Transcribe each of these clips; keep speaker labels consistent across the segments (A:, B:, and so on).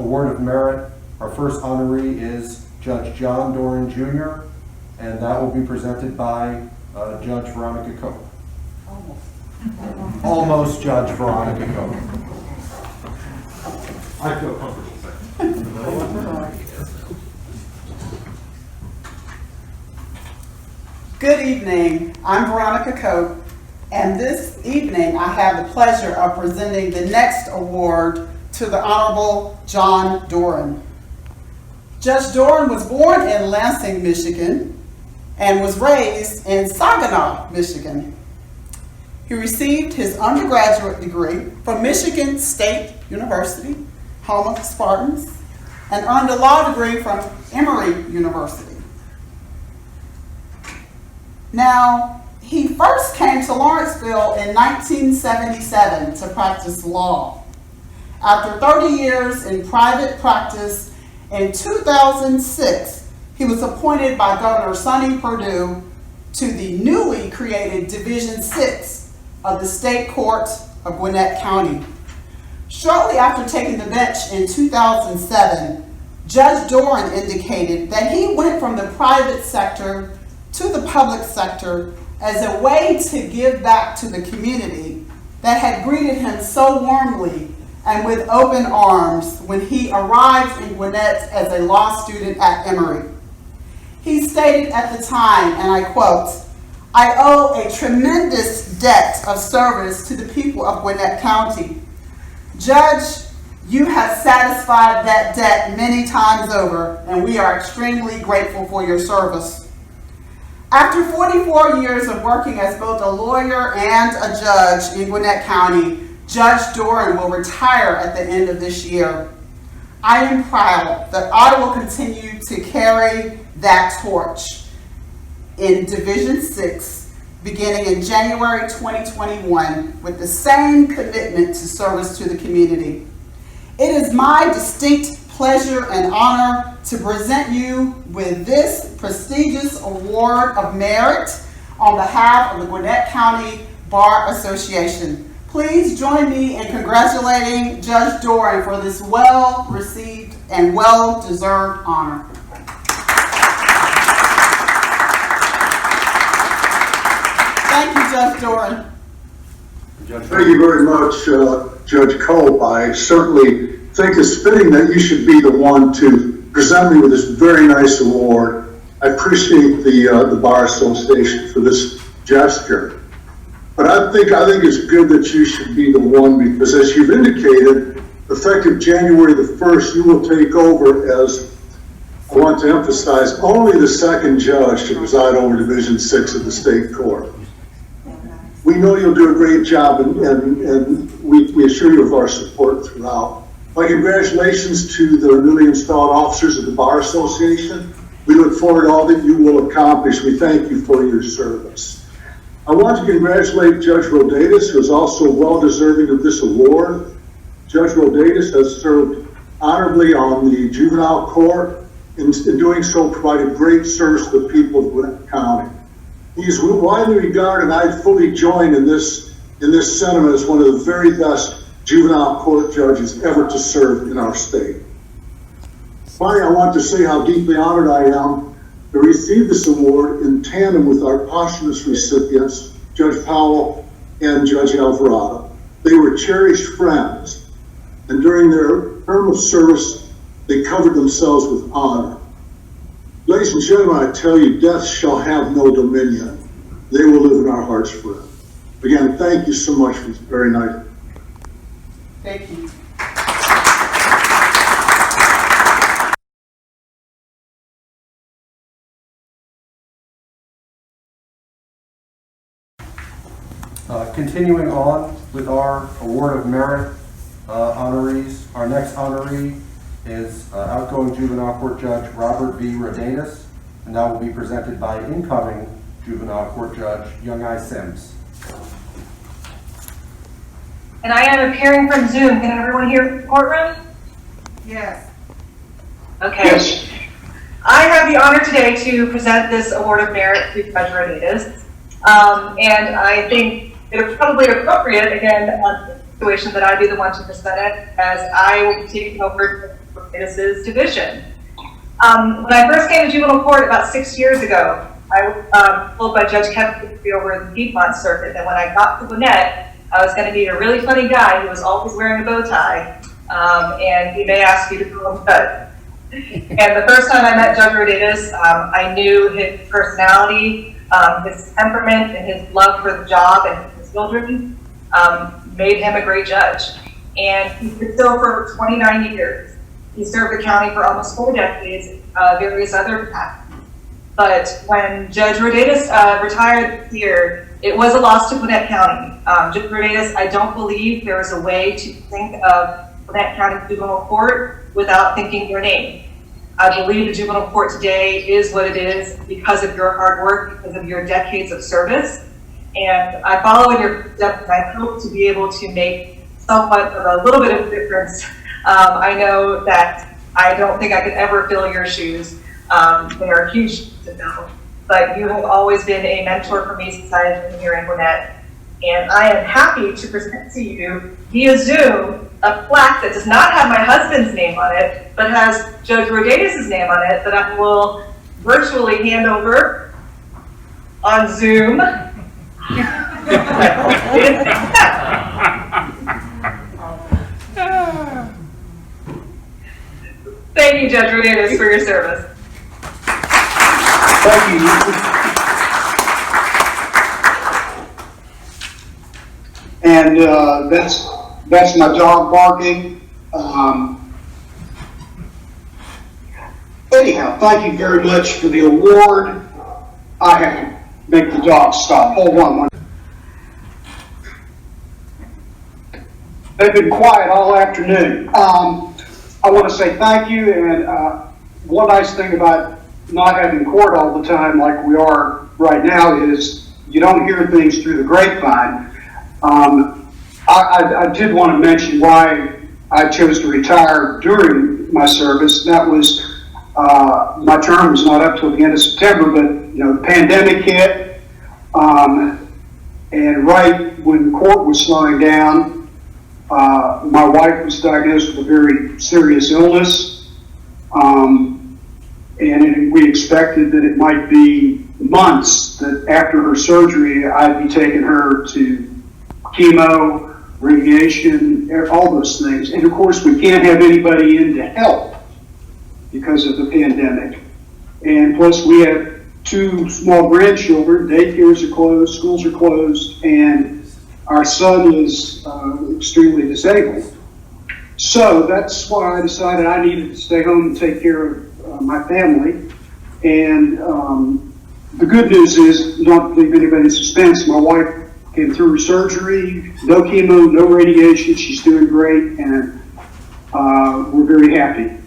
A: award of merit, our first honoree is Judge John Doran Jr., and that will be presented by Judge Veronica Cope. Almost Judge Veronica Cope.
B: I feel comfortable saying.
C: Good evening, I'm Veronica Cope, and this evening I have the pleasure of presenting the next award to the Honorable John Doran. Judge Doran was born in Lansing, Michigan, and was raised in Saginaw, Michigan. He received his undergraduate degree from Michigan State University, home of the Spartans, and earned a law degree from Emory University. Now, he first came to Lawrenceville in 1977 to practice law. After 30 years in private practice, in 2006, he was appointed by Governor Sonny Perdue to the newly created Division 6 of the State Court of Gwinnett County. Shortly after taking the bench in 2007, Judge Doran indicated that he went from the private sector to the public sector as a way to give back to the community that had greeted him so warmly and with open arms when he arrived in Gwinnett as a law student at Emory. He stated at the time, and I quote, "I owe a tremendous debt of service to the people of Gwinnett County. Judge, you have satisfied that debt many times over, and we are extremely grateful for your service." After 44 years of working as both a lawyer and a judge in Gwinnett County, Judge Doran will retire at the end of this year. I am proud that I will continue to carry that torch in Division 6, beginning in January 2021, with the same commitment to service to the community. It is my distinct pleasure and honor to present you with this prestigious award of merit on behalf of the Gwinnett County Bar Association. Please join me in congratulating Judge Doran for this well-received and well-deserved honor. Thank you, Judge Doran.
D: Thank you very much, Judge Cope. I certainly think it's fitting that you should be the one to present me with this very nice award. I appreciate the Bar Association for this gesture. But I think it's good that you should be the one, because as you've indicated, effective January the 1st, you will take over as, I want to emphasize, only the second judge to preside over Division 6 of the State Court. We know you'll do a great job, and we assure you of our support throughout. My congratulations to the newly installed officers of the Bar Association. We look forward to all that you will accomplish. We thank you for your service. I want to congratulate Judge Rodatus, who is also well deserving of this award. Judge Rodatus has served honorably on the Juvenile Court, and in doing so provided great service to the people of Gwinnett County. He is widely regarded, and I fully join in this sentiment, as one of the very best juvenile court judges ever to serve in our state. Finally, I want to say how deeply honored I am to receive this award in tandem with our posthumous recipients, Judge Powell and Judge Alvarado. They were cherished friends, and during their term of service, they covered themselves with honor. Ladies and gentlemen, I tell you, death shall have no dominion. They will live in our hearts forever. Again, thank you so much for this very night.
C: Thank you.
A: Continuing on with our award of merit honorees, our next honoree is outgoing Juvenile Court Judge Robert V. Rodatus, and that will be presented by incoming Juvenile Court Judge Nhan-Ai Simms.
E: And I am appearing from Zoom. Can everyone hear the courtroom?
C: Yes.
E: Okay. Yes. I have the honor today to present this award of merit to Judge Rodatus. And I think it's probably appropriate, again, on the situation that I be the one to present it, as I will be taking over the Rodatus' division. When I first came to juvenile court about 6 years ago, I was told by Judge Kevin to be over the Piedmont circuit that when I got to Gwinnett, I was going to meet a really funny guy who was always wearing a bow tie, and he may ask you to call him Judge. And the first time I met Judge Rodatus, I knew his personality, his temperament, and his love for the job and his children made him a great judge. And he did so for 29 years. He served the county for almost 4 decades, various other capacities. But when Judge Rodatus retired this year, it was a loss to Gwinnett County. Judge Rodatus, I don't believe there is a way to think of Gwinnett County Juvenile Court without thinking your name. I believe the juvenile court today is what it is because of your hard work, because of your decades of service. And I follow in your steps, and I hope to be able to make somewhat of a little bit of a difference. I know that I don't think I could ever fill your shoes. They are huge to fill. But you have always been a mentor for me since I have been here in Gwinnett. And I am happy to present to you via Zoom a plaque that does not have my husband's name on it, but has Judge Rodatus' name on it that I will virtually hand over on Zoom. Thank you, Judge Rodatus, for your service.
F: Thank you. And that's my dog barking. Anyhow, thank you very much for the award. I have to make the dog stop. Hold on. They've been quiet all afternoon. I want to say thank you, and one nice thing about not having court all the time like we are right now is you don't hear things through the grapevine. I did want to mention why I chose to retire during my service. That was, my term was not up till the end of September, but the pandemic hit, and right when court was slowing down, my wife was diagnosed with a very serious illness, and we expected that it might be months that after her surgery, I'd be taking her to chemo, radiation, all those things. And of course, we can't have anybody in to help because of the pandemic. And plus, we have 2 small grandchildren. Daycares are closed, schools are closed, and our son is extremely disabled. So that's why I decided I needed to stay home and take care of my family. And the good news is, not to leave anybody in suspense, my wife came through her surgery, no chemo, no radiation, she's doing great, and we're very happy.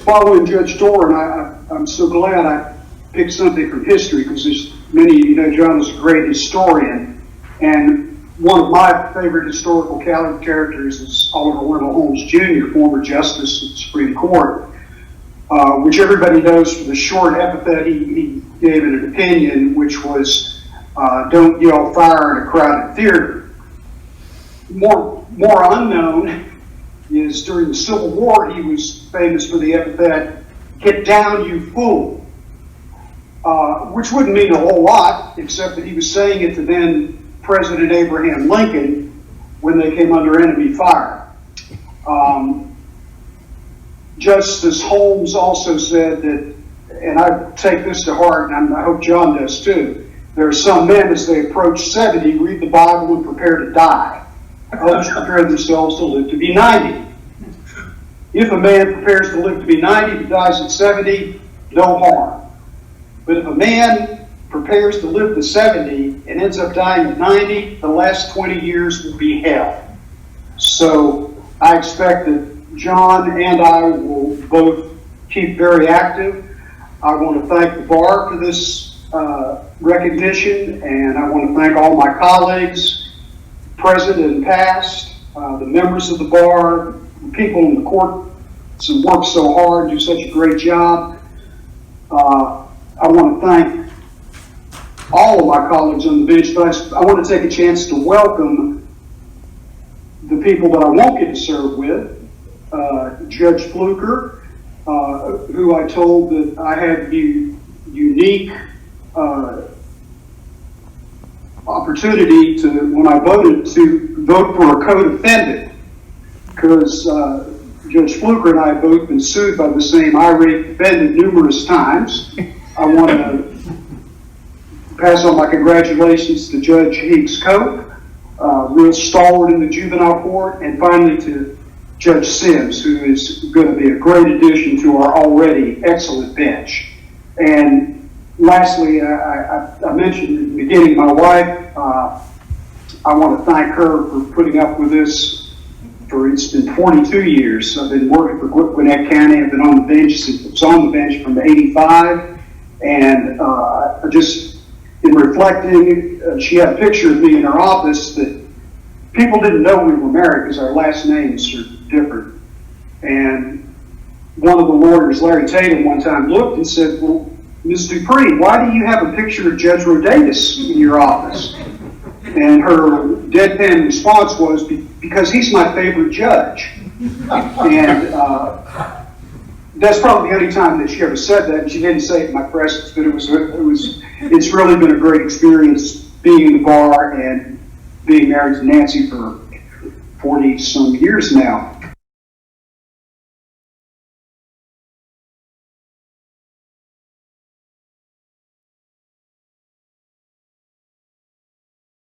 F: Following Judge Doran, I'm so glad I picked something from history, because as many of you know, John is a great historian, and one of my favorite historical characters is Oliver Wendell Holmes Jr., former Justice of the Supreme Court, which everybody knows for the short epithet he gave in an opinion, which was, don't yell fire in a crowded theater. More unknown is during the Civil War, he was famous for the epithet, "Get down, you fool," which wouldn't mean a whole lot, except that he was saying it to then President Abraham Lincoln when they came under enemy fire. Justice Holmes also said that, and I take this to heart, and I hope John does too, there are some men, as they approach 70, read the Bible and prepare to die. Others prepare themselves to live to be 90. If a man prepares to live to be 90 but dies at 70, no harm. But if a man prepares to live to 70 and ends up dying at 90, the last 20 years will be hell. So I expect that John and I will both keep very active. I want to thank the bar for this recognition, and I want to thank all my colleagues, present and past, the members of the bar, the people in the court who work so hard, do such a great job. I want to thank all of my colleagues on the bench, but I want to take a chance to welcome the people that I won't get to serve with, Judge Fluker, who I told that I had unique opportunity to, when I voted, to vote for a co-defendant, because Judge Fluker and I have both been sued by the same irate defendant numerous times. I want to pass on my congratulations to Judge Higgs Cope, real stalwart in the juvenile court, and finally to Judge Simms, who is going to be a great addition to our already excellent bench. And lastly, I mentioned in the beginning, my wife, I want to thank her for putting up with this it's been 22 years. I've been working for Gwinnett County. I've been on the bench since I was on the bench from '85. And in reflecting, she had a picture of me in her office that people didn't know we were married because our last names are different. And one of the lawyers, Larry Tatum, one time looked and said, "Well, Ms. Dupree, why do you have a picture of Judge Rodatus in your office?" And her deadpan response was, "Because he's my favorite judge." And that's probably the only time that she ever said that. And she didn't say it in my presence, but it's really been a great experience being in the bar and being married to Nancy for 40 some years now.